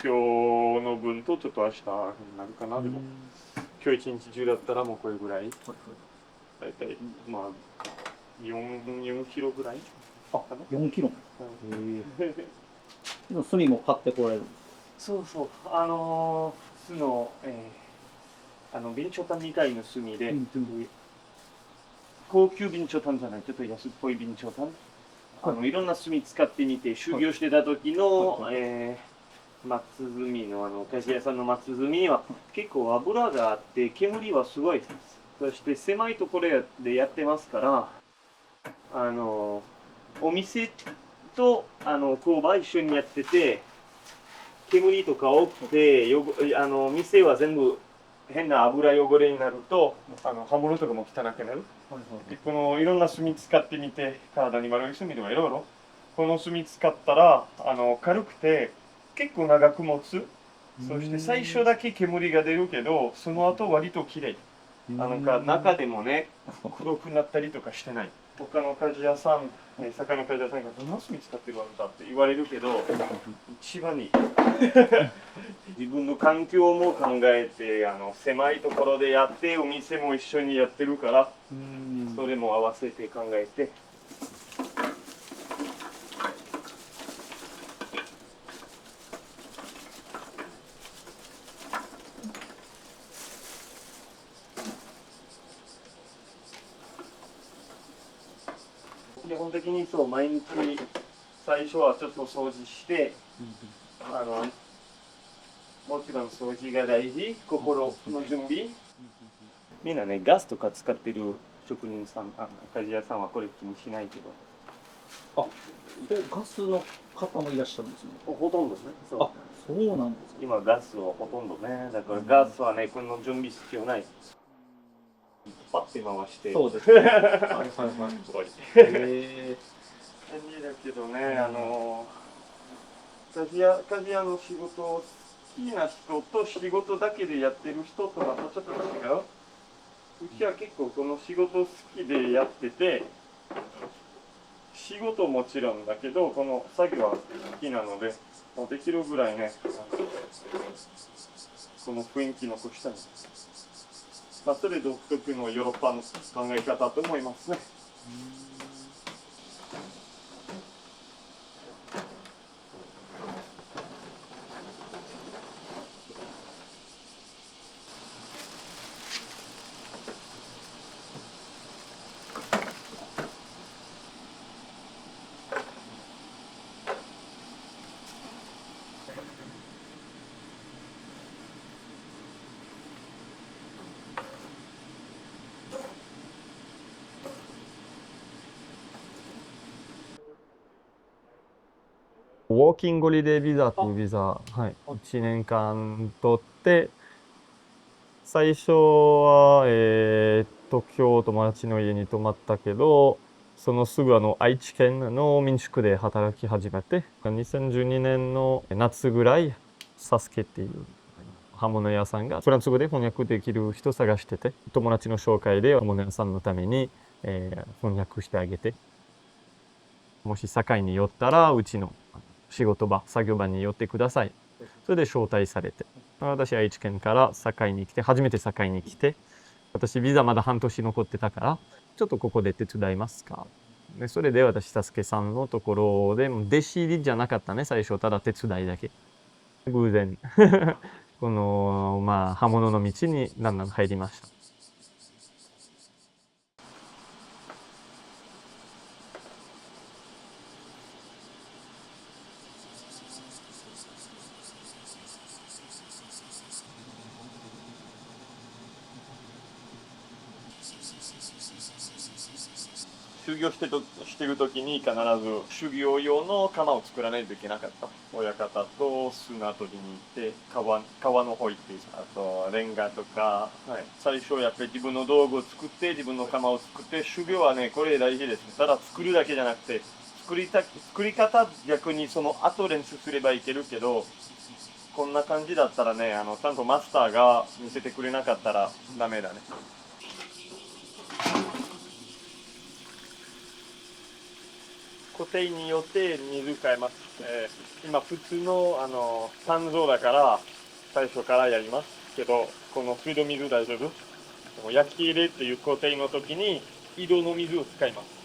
今日の分とちょっと明日になるかな。でも今日一日中だったらもうこれぐらい。だいたいまあ4キロぐらい。あ、4キロ。炭も買ってこられるんですか？そうそう。酢の備長炭みたいな炭で、高級備長炭じゃない、ちょっと安っぽい備長炭。いろんな炭使ってみて、修行してた時の、松炭の鍛冶屋さんの松炭は結構油があって煙はすごいです。そして狭いところでやってますから、お店と工場一緒にやってて煙とか多くて店は全部変な油汚れになると刃物とかも汚くなる。このいろんな炭使ってみて、体に悪い炭とかいろいろこの炭使ったら軽くて結構長く持つ。そして最初だけ煙が出るけどその後割と綺麗。中でもね黒くなったりとかしてない。他の鍛冶屋さん、魚鍛冶屋さんがどんな炭使ってるんだって言われるけど一番に自分の環境も考えて狭いところでやってお店も一緒にやってるからそれも合わせて考えて。基本的にそう毎日最初はちょっと掃除してもちろん掃除が大事、心の準備。みんなねガスとか使ってる職人さん鍛冶屋さんはこれ気にしないけど。あ、でガスの方もいらっしゃるんですね。ほとんどね。あ、そうなんですか。今ガスをほとんどね。だからガスはねこの準備必要ない。パッて回して。そうですね。はいはいはい。終わり。便利だけどね鍛冶屋の仕事を好きな人と仕事だけでやってる人とまたちょっと違う。うちは結構この仕事好きでやってて仕事もちろんだけどこの作業は好きなのでもうできるぐらいねこの雰囲気残したい。それ独特のヨーロッパの考え方と思いますね。ウォーキングホリデービザというビザ、はい、1年間取って、最初は、今日友達の家に泊まったけど、そのすぐ愛知県の民宿で働き始めて、2012年の夏ぐらい、サスケっていう刃物屋さんがフランス語で翻訳できる人探してて、友達の紹介で刃物屋さんのために、翻訳してあげて、もし堺に寄ったらうちの仕事場、作業場に寄ってください。それで招待されて、私は愛知県から堺に来て、初めて堺に来て、私ビザまだ半年残ってたから、ちょっとここで手伝いますか。でそれで私、サスケさんのところで、弟子入りじゃなかったね、最初、ただ手伝いだけ。偶然、この、刃物の道にだんだん入りました。修行してる時に必ず修行用の釜を作らないといけなかった。親方と砂取りに行って川の方行って、あとレンガとか、はい、最初やっぱり自分の道具を作って自分の釜を作って、修行はねこれ大事ですね。ただ作るだけじゃなくて作り方、逆にその後練習すればいけるけど、こんな感じだったらね、ちゃんとマスターが見せてくれなかったらダメだね。固定によって水変えます。今普通の三蔵だから最初からやりますけど、この水道水大丈夫？焼き入れっていう固定の時に井戸の水を使います。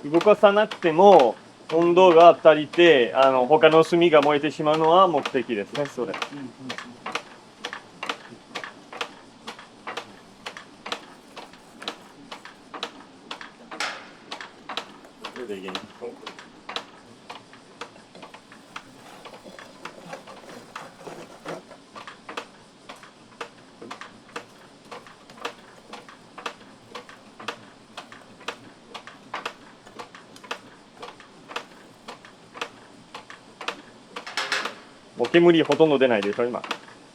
動かさなくても温度が足りて他の炭が燃えてしまうのは目的ですね、それ。もう煙ほとんど出ないでしょ今。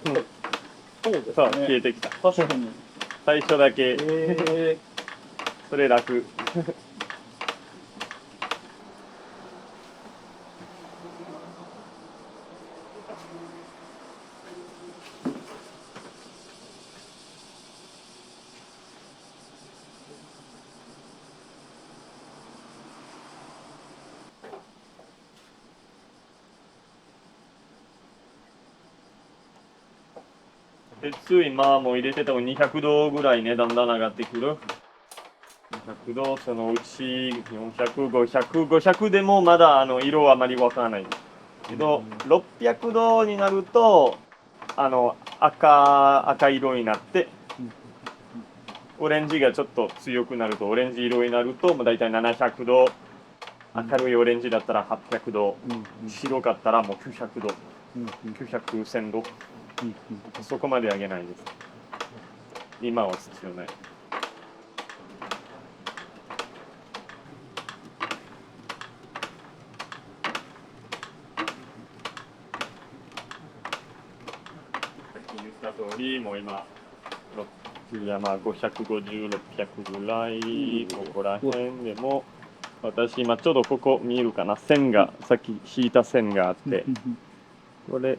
そうですね。さあ消えてきた。確かに。最初だけ、それ楽。鉄今もう入れてても200度ぐらいね、だんだん上がってくる。200度、そのうち400、500、500でもまだ色はあまりわからないけど、600度になると赤色になって、オレンジがちょっと強くなると、オレンジ色になると、だいたい700度、明るいオレンジだったら800度、白かったらもう900度、900、1000度、そこまで上げないです。今は必要ない。た通り、もう今、550、600ぐらい、ここら辺でも、私今ちょうどここ見えるかな、線が、さっき引いた線があって、これ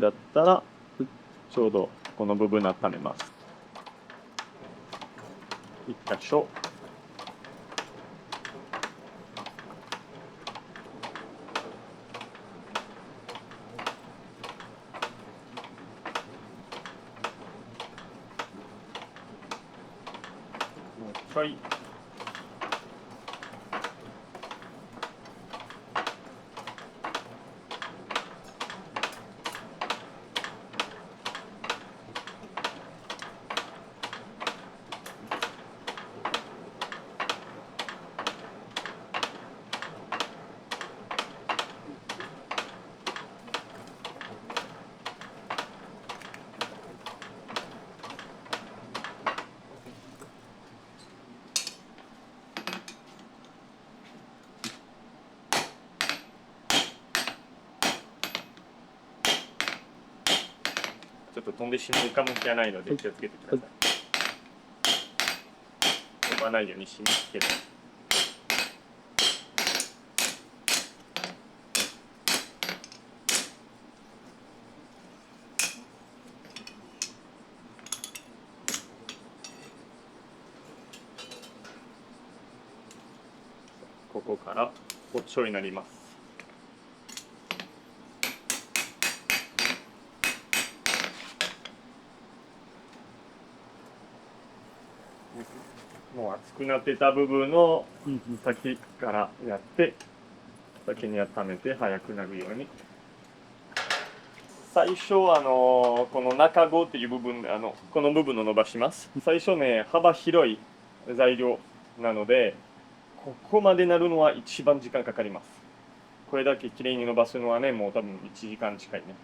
だったら、ちょうどこの部分温めます。一箇所。もうちょい。ちょっと飛んでしまうかもしれないので気をつけてください。飛ばないようにしますけど。ここから包丁になります。もう熱くなってた部分を先からやって、先に温めて早くなるように。最初この中子っていう部分この部分を伸ばします。最初ね、幅広い材料なので、ここまでなるのは一番時間かかります。これだけきれいに伸ばすのはね、もう多分1時間近いね。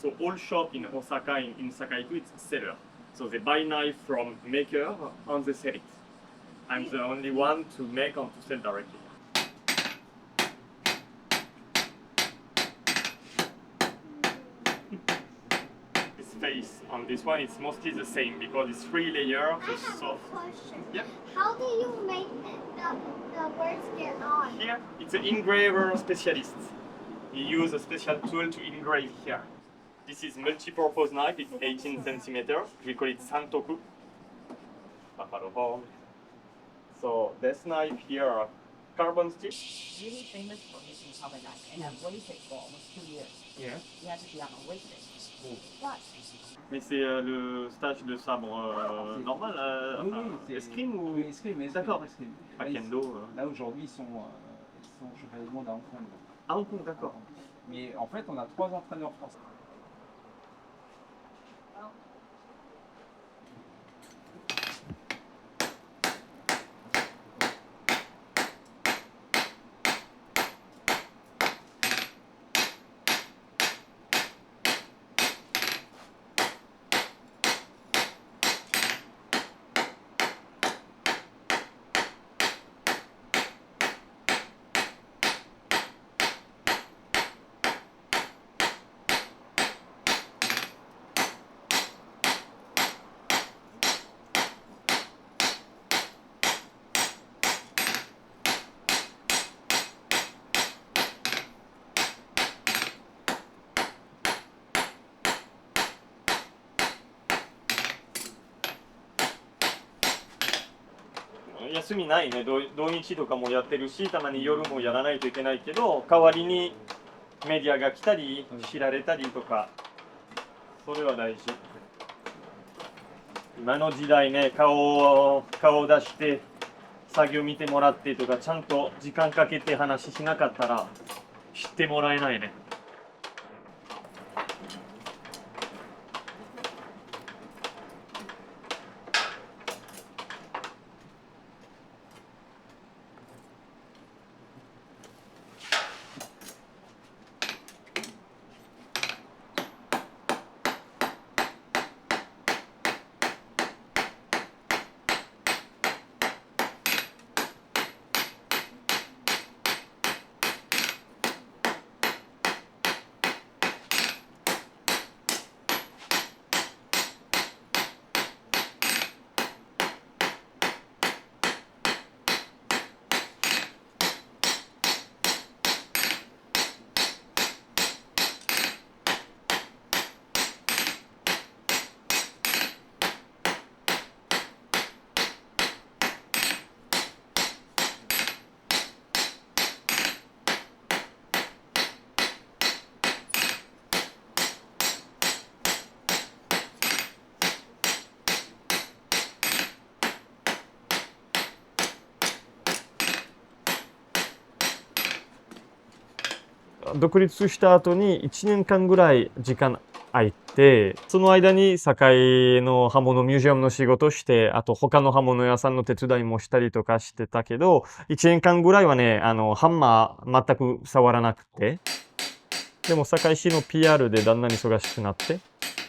So all shop in Osaka in Sakaiku it's seller. So they buy knife from maker and they sell it. I'm the only one to make and to sell directly. This face on this one it's mostly the same because it's 3 layer. I have So a question. Yep. How do you make the words get on? Here it's an engraver specialist. He uses a special tool to engrave here. This is multi-purpose knife. It's 18 centimeters. We call it santoku. Buffalo horn. So this knife here are carbon steel. Really famous for making carbon knife, and I've waited for almost 2 years. Yeah. Yeah, to be on waiting. What? Mais c'est le stage de sabre normal, c'est escrime ou oui, escrime. D'accord. escrime. pas Là, kendo là, aujourd'hui, ils sont championnats du monde à Hong Kong. Ah, Hong Kong, d'accord. Mais en fait, on a 3 entraîneurs français. 休みないね。土日とかもやってるし、たまに夜もやらないといけないけど、代わりにメディアが来たり、知られたりとか、それは大事。今の時代ね、顔を出して作業見てもらってとか、ちゃんと時間かけて話しなかったら知ってもらえないね。独立した後に1年間ぐらい時間空いて、その間に堺の刃物ミュージアムの仕事をして、あと他の刃物屋さんの手伝いもしたりとかしてたけど、1年間ぐらいはね、ハンマー全く触らなくて、でも堺市の PR でだんだん忙しくなって、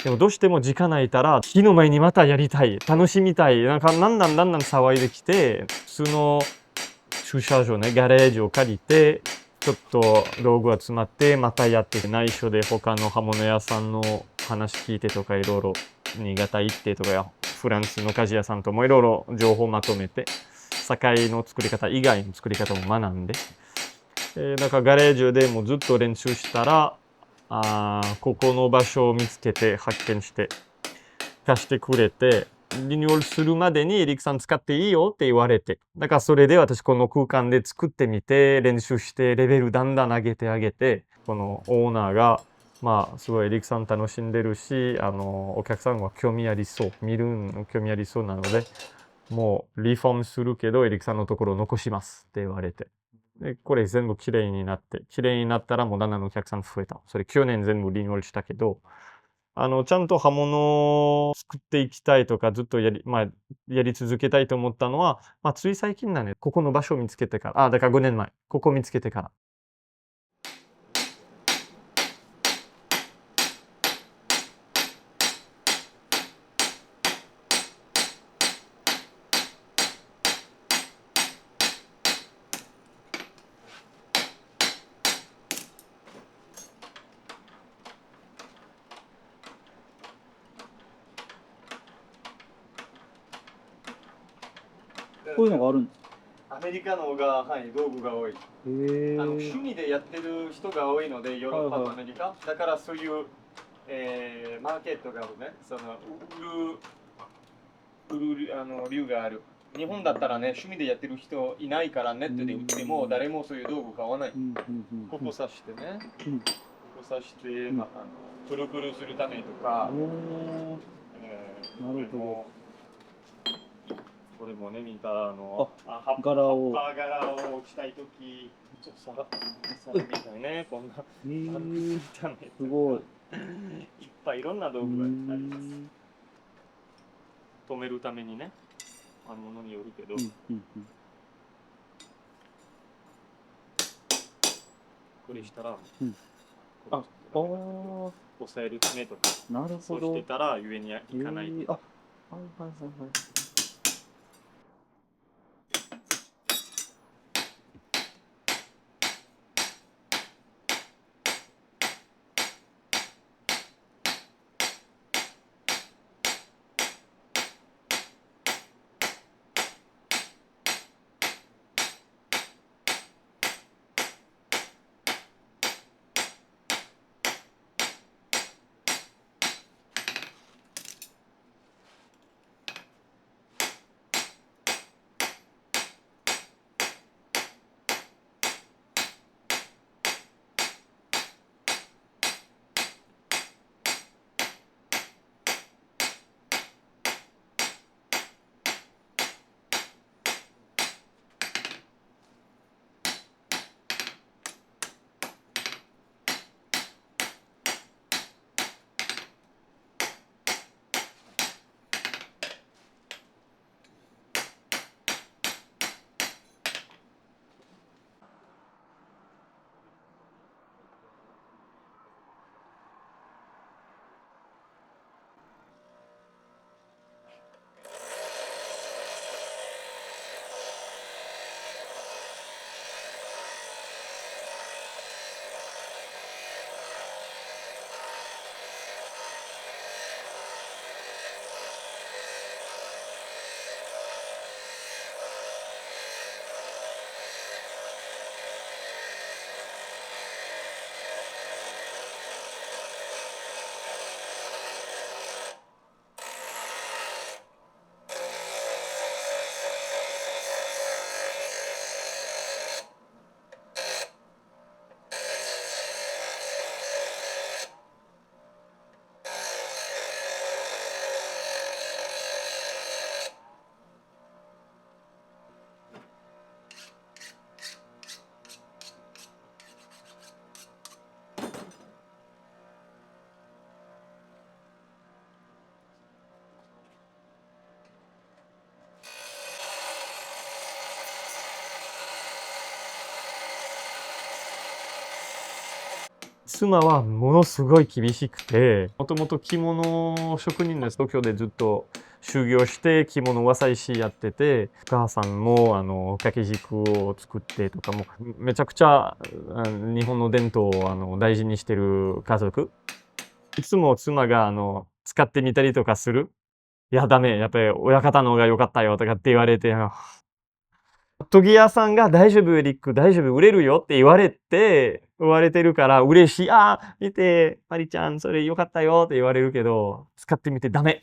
でもどうしても時間空いたら、火の前にまたやりたい、楽しみたい、なんかだんだん騒いできて、普通の駐車場ね、ガレージを借りて、ちょっと道具が詰まってまたやって内緒で他の刃物屋さんの話聞いてとかいろいろ新潟行ってとかフランスの鍛冶屋さんともいろいろ情報まとめて堺の作り方以外の作り方も学んで、だからガレージでもずっと練習したらここの場所を見つけて発見して貸してくれてリニューアルするまでにエリックさん使っていいよって言われて、だからそれで私この空間で作ってみて練習してレベルだんだん上げて、このオーナーがまあすごいエリックさん楽しんでるし、お客さんは興味ありそう、見るの興味ありそうなので、もうリフォームするけどエリックさんのところを残しますって言われて。で、これ全部綺麗になったらもうだんだんお客さん増えた。それ去年全部リニューアルしたけど、ちゃんと刃物を作っていきたいとか、ずっとやり続けたいと思ったのは、つい最近だね。ここの場所を見つけてから。だから5年前。ここを見つけてから。こういうのがあるんですか？アメリカの方が、はい、道具が多い。へえ。趣味でやってる人が多いので、ヨーロッパとアメリカ。だからそういう、マーケットがあるね。売る理由がある。日本だったらね、趣味でやってる人いないからネットで売っても誰もそういう道具買わない。ここ刺してね。ここ刺して、プルプルするためとか。なるほど。これもね、見た柄を葉っぱ柄をしたいとき、皿みたいね、こんな。すごい。いっぱいいろんな道具があります。止めるためにね、ものによるけど。これしたら、押さえるためとか、なるほど。そうしてたら上に行かない。はい。妻はものすごい厳しくて、もともと着物職人です。東京でずっと修行して着物和裁師やってて、お母さんも掛け軸を作ってとかも、めちゃくちゃ日本の伝統を大事にしてる家族。いつも妻が使ってみたりとかする。いや、ダメ。やっぱり親方の方が良かったよとかって言われて、研ぎ屋さんが大丈夫、エリック、大丈夫、売れるよって言われてるから嬉しい。ああ、見て、マリちゃん、それ良かったよって言われるけど、使ってみてダメ。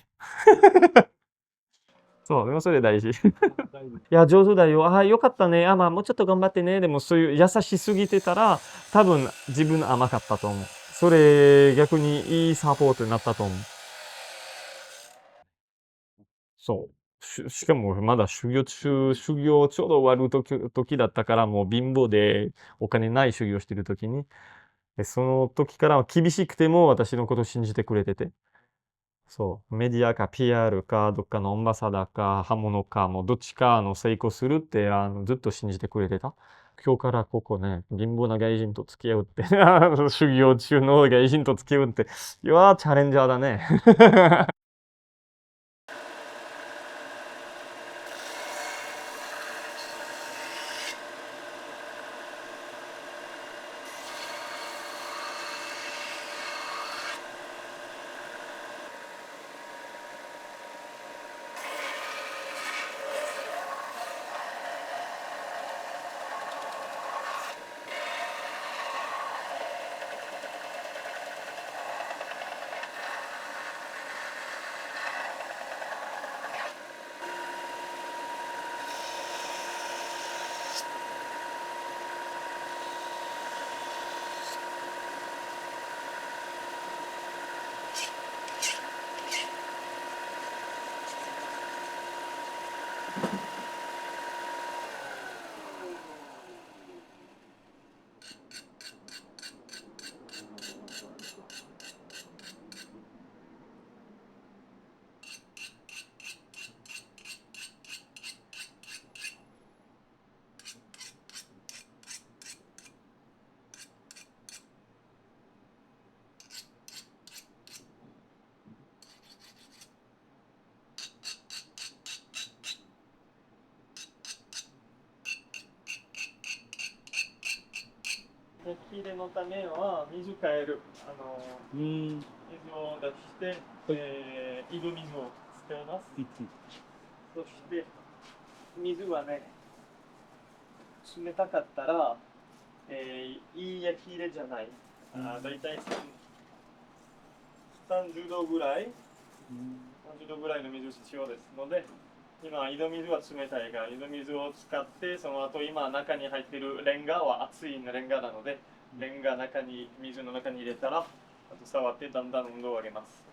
そう、でもそれ大事。いや、上手だよ。ああ、よかったね。あ、まあ、もうちょっと頑張ってね。でも、そういう優しすぎてたら、多分自分甘かったと思う。それ、逆にいいサポートになったと思う。そう。しかも、まだ修行ちょうど終わる時だったから、もう貧乏でお金ない修行してる時に、その時からは厳しくても私のことを信じてくれてて。そう。メディアか PR か、どっかのアンバサダーか、刃物か、もうどっちか成功するって、ずっと信じてくれてた。今日からここね、貧乏な外人と付き合うって修行中の外人と付き合うって、いやー、チャレンジャーだね。焼き入れのためは水変える。水を出して、井戸水を使います。そして、水はね、冷たかったら、いい焼き入れじゃない。だいたい30度ぐらい、30度ぐらいの水必要ですので、今、井戸水は冷たいから、井戸水を使って、その後、今、中に入っているレンガは熱いレンガなので、レンガ水の中に入れたら、あと触ってだんだん温度を上げます。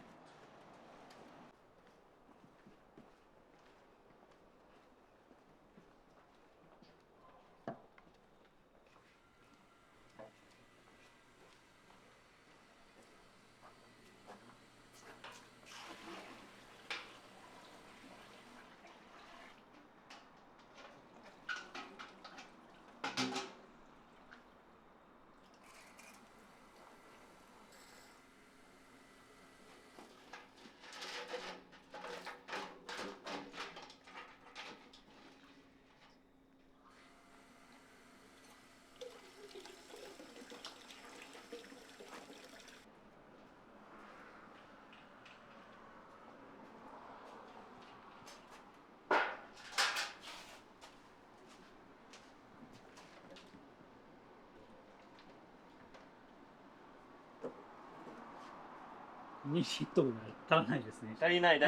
2リットルぐらい足らないですね。足りない、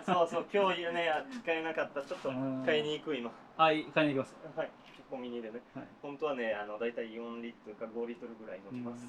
そうそう、今日ね、使えなかった。ちょっと買いに行く今。はい、買いに行きます。はい、コンビニでね。はい、本当はね、だいたい4リットルか5リットルぐらい飲みます。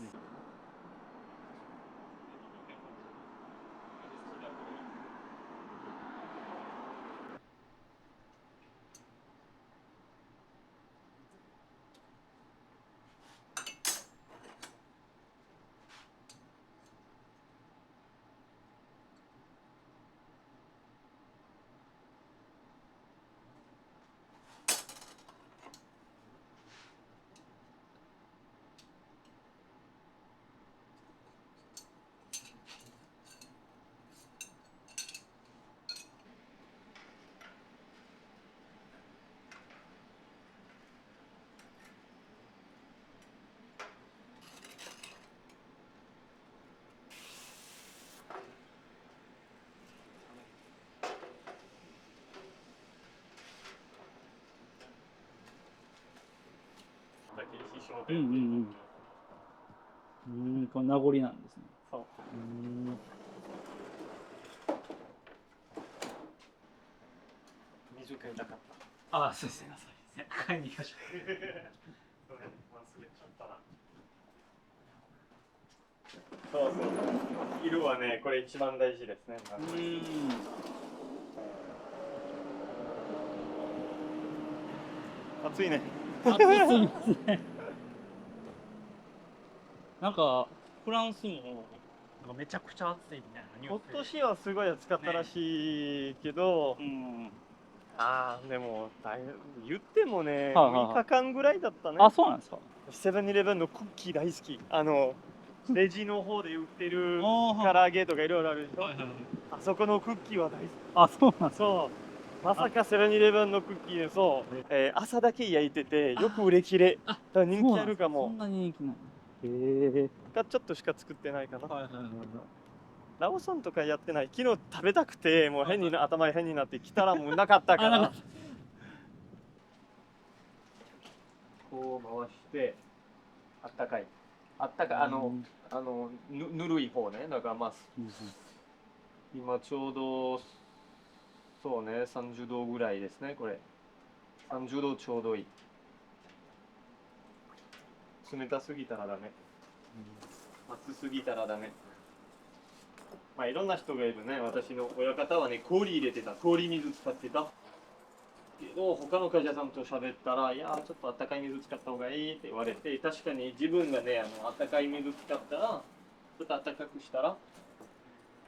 ので、この名残なんですね。そう水買いたかった。ああ、そうですね。買いに行きましょそれ忘れちゃったな。そうそう。色はね、これ一番大事ですね。暑いね。暑いですね。なんかフランスもなんかめちゃくちゃ暑いみたいなニュー今スで。年はすごい暑かったらしいけど、うん。でも言ってもね、はいはいはい6日間ぐらいだったね。あ、そうなんですか。セブンイレブンのクッキー大好き。レジの方で売ってるあー唐揚げとかいろいろあるでしょ。はいはいはい。あそこのクッキーは大好き。あ、そうなんですか。そう。まさかセブンイレブンのクッキーで朝だけ焼いててよく売れ切れ。だから人気あるかも。そんなに人気ない。がちょっとしか作ってないかな。はいはいはいはい。ラオソンとかやってない。昨日食べたくてもう頭変になって来たらもうなかったかあ、なんらか。こう回してあったかいぬるい方ね。だから今ちょうどそうね30度ぐらいですね。これ30度ちょうどいい。冷たすぎたらダメ、熱すぎたらダメ。いろんな人がいるね。私の親方はね氷入れてた、氷水使ってたけど、他の会社さんと喋ったら、いやちょっとあったかい水使った方がいいって言われて、確かに自分がねあったかい水使ったら、ちょっとあったかくしたら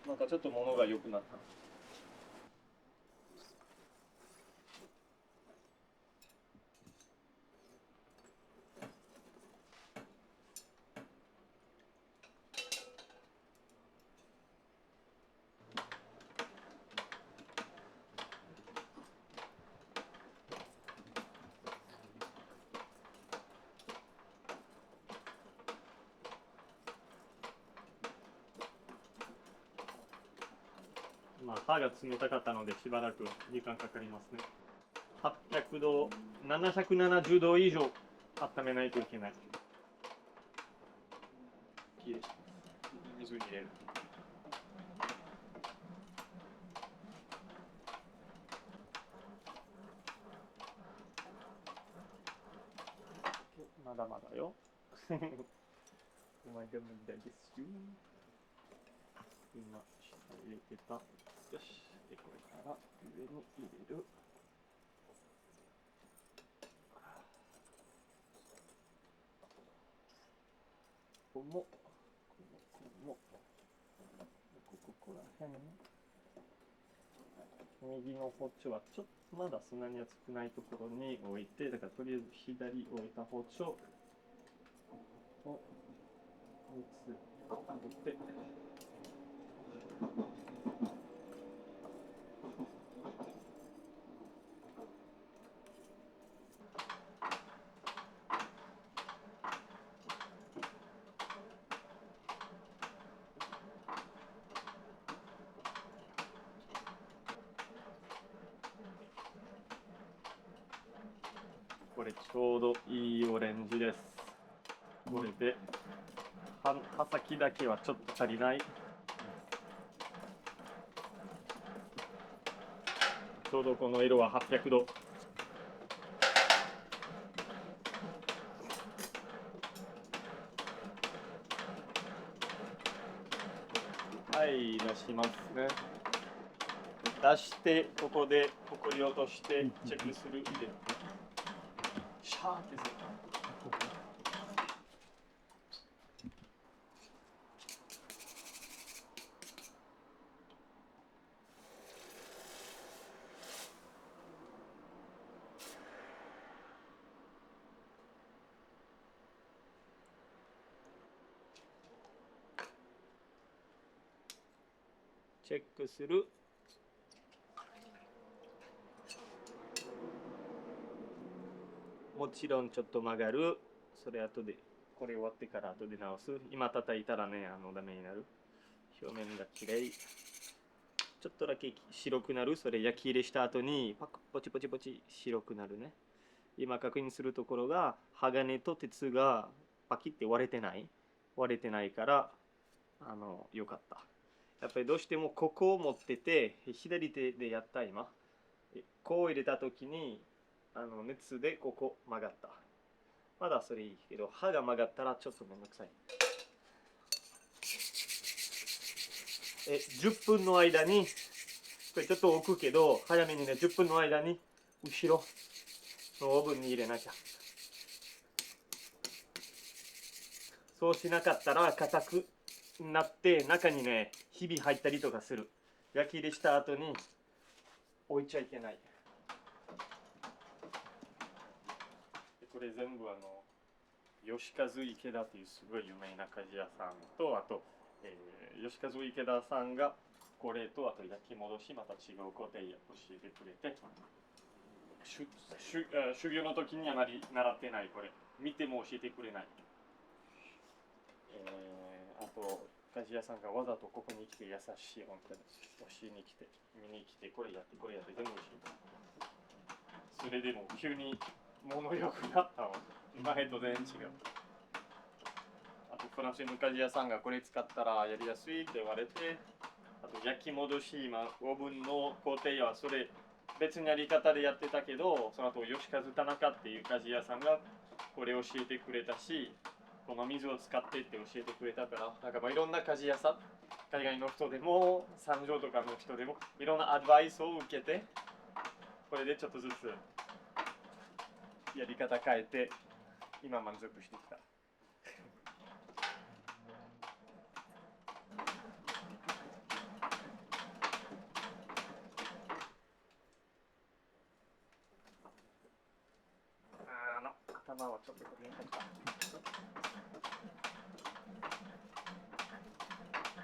なんかちょっと物が良くなった。歯が冷たかったのでしばらく時間かかりますね。800度、770度以上温めないといけない。水に入れる。まだまだよ。お前が問題ですよ。今、下入れてた。よし。で、これから上に入れる。ここも、ここら辺。右の包丁はちょっとまだそんなに熱くないところに置いて、だからとりあえず左置いた包丁を3つ入れて、これちょうどいいオレンジです。これで刃先だけはちょっと足りない。ちょうどこの色は800度。はい、出しますね。出してここでほこり落としてチェックする。入れる。シャーってする。チェックする。もちろんちょっと曲がる。それ後でこれ終わってから後で直す。今叩いたらねダメになる。表面がきれい。ちょっとだけ白くなる。それ焼き入れした後にポチポチ白くなるね。今確認するところが鋼と鉄がパキって割れてないからよかった。やっぱりどうしてもここを持ってて左手でやった今こう入れた時に熱でここ曲がった。まだそれいいけど刃が曲がったらちょっとめんどくさい。10分の間にこれちょっと置くけど早めにね10分の間に後ろのオーブンに入れなきゃ。そうしなかったら硬くなって中にねひび入ったりとかする。焼き入れした後に置いちゃいけない。これ全部吉和池田というすごい有名な鍛冶屋さんとあと、吉和池田さんがこれとあと焼き戻しまた違う工程教えてくれて修行の時にあまり習ってないこれ見ても教えてくれない。あと鍛冶屋さんがわざとここに来て優しい本当に教えに来て見に来てこれやって全部教えてそれでも急に物良くなったわ。前と全然違う。あとフランスの鍛冶屋さんがこれ使ったらやりやすいって言われてあと焼き戻し今オーブンの工程はそれ別のやり方でやってたけどその後吉和田中っていう鍛冶屋さんがこれ教えてくれたしこの水を使ってって教えてくれたからなんかいろんな鍛冶屋さん海外の人でも三条とかの人でもいろんなアドバイスを受けてこれでちょっとずつやり方変えて今満足してきた。頭はちょっとこれに入った。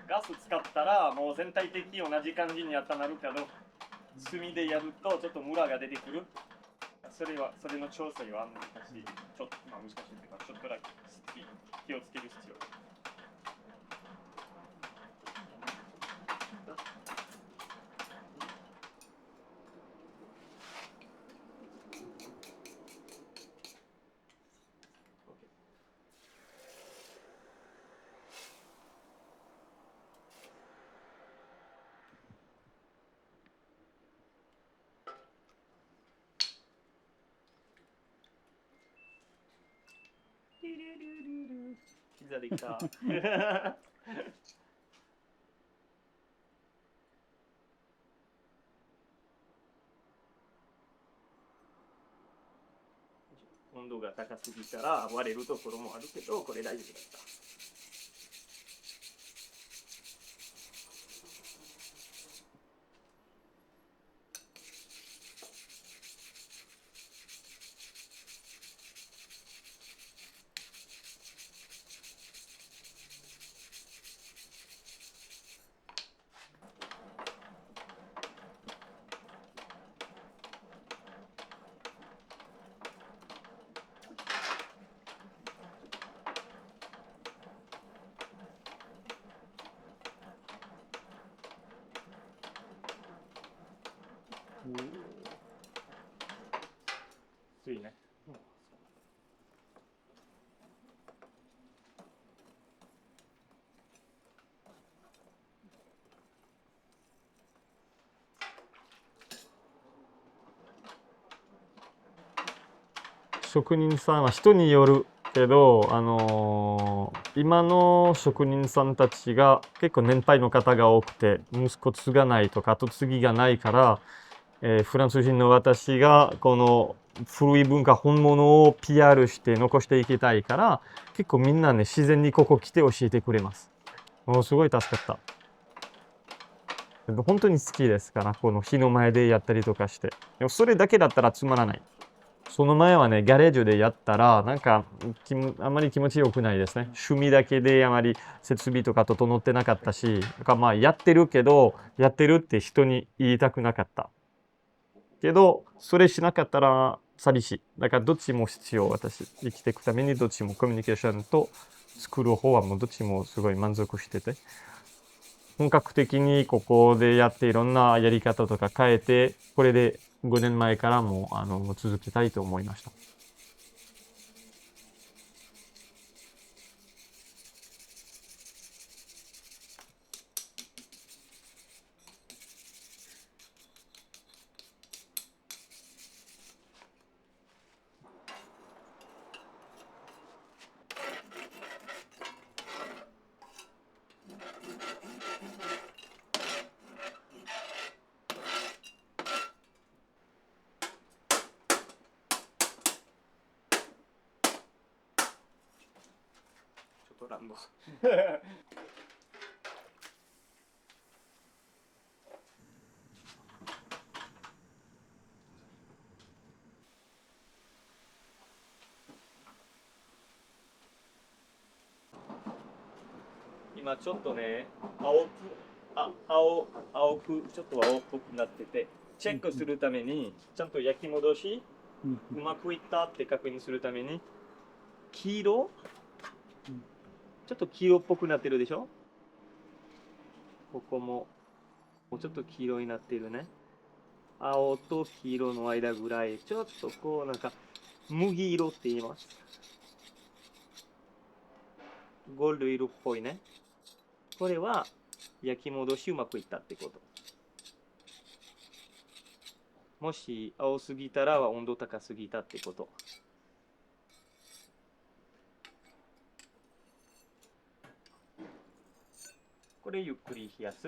ガス使ったらもう全体的に同じ感じに温まるけど炭でやるとちょっとムラが出てくる。それの調整は難しい。ちょっと難しいというかちょっとだけ気をつける必要。ピザできた。温度が高すぎたら割れるところもあるけどこれ大丈夫だった。ついね。職人さんは人によるけど、今の職人さんたちが結構年配の方が多くて息子継がないとか後継ぎがないから、フランス人の私がこの古い文化本物を PR して残していきたいから結構みんなね自然にここ来て教えてくれます。もうすごい助かった。本当に好きですからこの火の前でやったりとかして。でもそれだけだったらつまらない。その前はねガレージでやったらなんかあまり気持ちよくないですね。趣味だけであまり設備とか整ってなかったし、まあやってるけどやってるって人に言いたくなかった。けどそれしなかったら寂しい。だからどっちも必要。私生きていくためにどっちもコミュニケーションと作る方はもうどっちもすごい満足してて、本格的にここでやっていろんなやり方とか変えてこれで5年前からも続けたいと思いました。ちょっと乱暴。今ちょっとね、青く、ちょっと青っぽくなってて、チェックするために、ちゃんと焼き戻し、うまくいったって確認するために、黄色、ちょっと黄色っぽくなってるでしょ。ここも、もうちょっと黄色になっているね。青と黄色の間ぐらい、ちょっとこうなんか、麦色って言います。ゴールド色っぽいね。これは焼き戻しうまくいったってこと。もし青すぎたら温度高すぎたってこと。これゆっくり冷やす。ち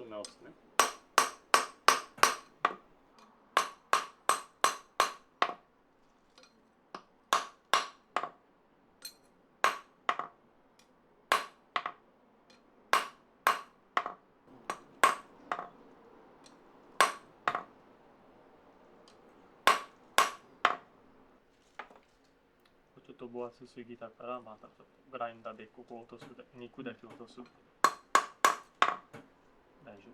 ょっと直すね。ちょっとボアスすぎたから、またちょっとグラインダーでここ落とす、肉だけ落とす。大丈夫。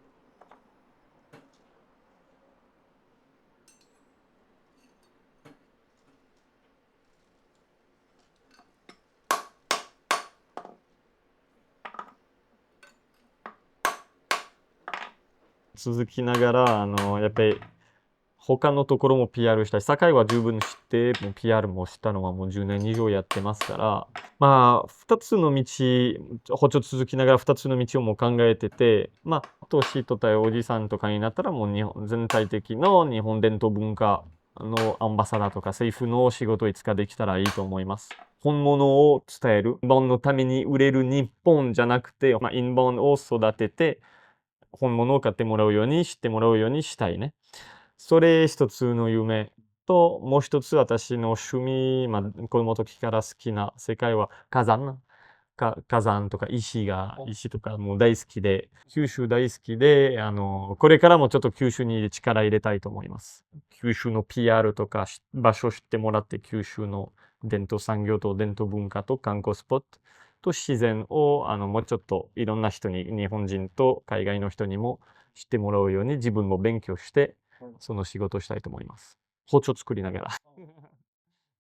続きながら、やっぱり他のところも PR したい。堺は十分知って、もう PR もしたのはもう10年以上やってますから、まあ、2つの道、補助続きながら2つの道をもう考えてて、まあ、年とたおじさんとかになったらもう日本全体的の日本伝統文化のアンバサダーとか政府の仕事いつかできたらいいと思います。本物を伝える。インバウンドのために売れる日本じゃなくて、まあ、インバウンドを育てて、本物を買ってもらうように知ってもらうようにしたいね。それ一つの夢と、もう一つ私の趣味、まあ、子供の時から好きな世界は火山とか石とかもう大好きで、九州大好きで、これからもちょっと九州に力入れたいと思います。九州の PR とか場所知ってもらって、九州の伝統産業と伝統文化と観光スポットと自然を、もうちょっといろんな人に、日本人と海外の人にも知ってもらうように自分も勉強して、その仕事をしたいと思います。包丁作りながら。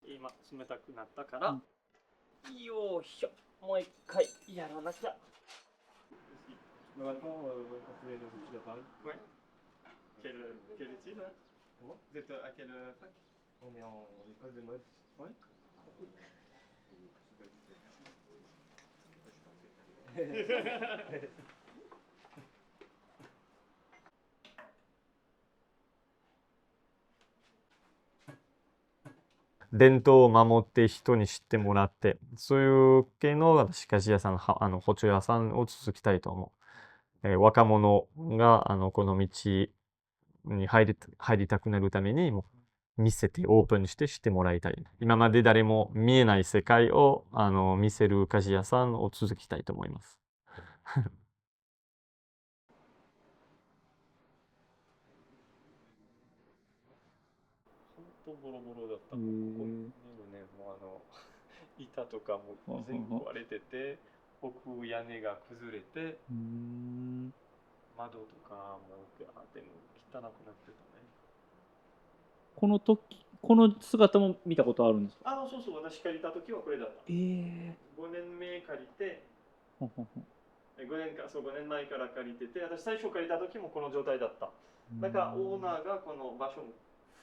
今冷たくなったから、よいしょ。もう一回やらなきゃ。Normalement, quand tu es dans le sud à Paris. Ouais. Quelle étude là? Vous êtes à quelle fac? On est en école de mode. Ouais. Je 伝統を守って人に知ってもらって、そういう系の私、鍛冶屋さん、包丁屋さんを続きたいと思う。若者がこの道に入りたくなるためにも見せてオープンして知ってもらいたい。今まで誰も見えない世界を見せる鍛冶屋さんを続きたいと思います。本当ボロボロだった。ここ見るね、もう板とかも全部壊れてて、奥屋根が崩れて、窓とかも全部汚くなってたね。この姿も見たことあるんですか？そうそう、私借りた時はこれだった。え5年目借りて、ほんほんほん5年前から借りてて、私最初借りた時もこの状態だった。だからオーナーがこの場所も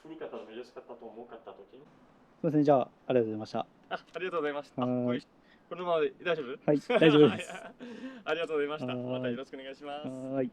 古かったのも安かったと思うかった時に。すいません、じゃあ、ありがとうございました。ありがとうございました。はいこのままで大丈夫？はい、大丈夫です。ありがとうございました。はいまたよろしくお願いします。はい。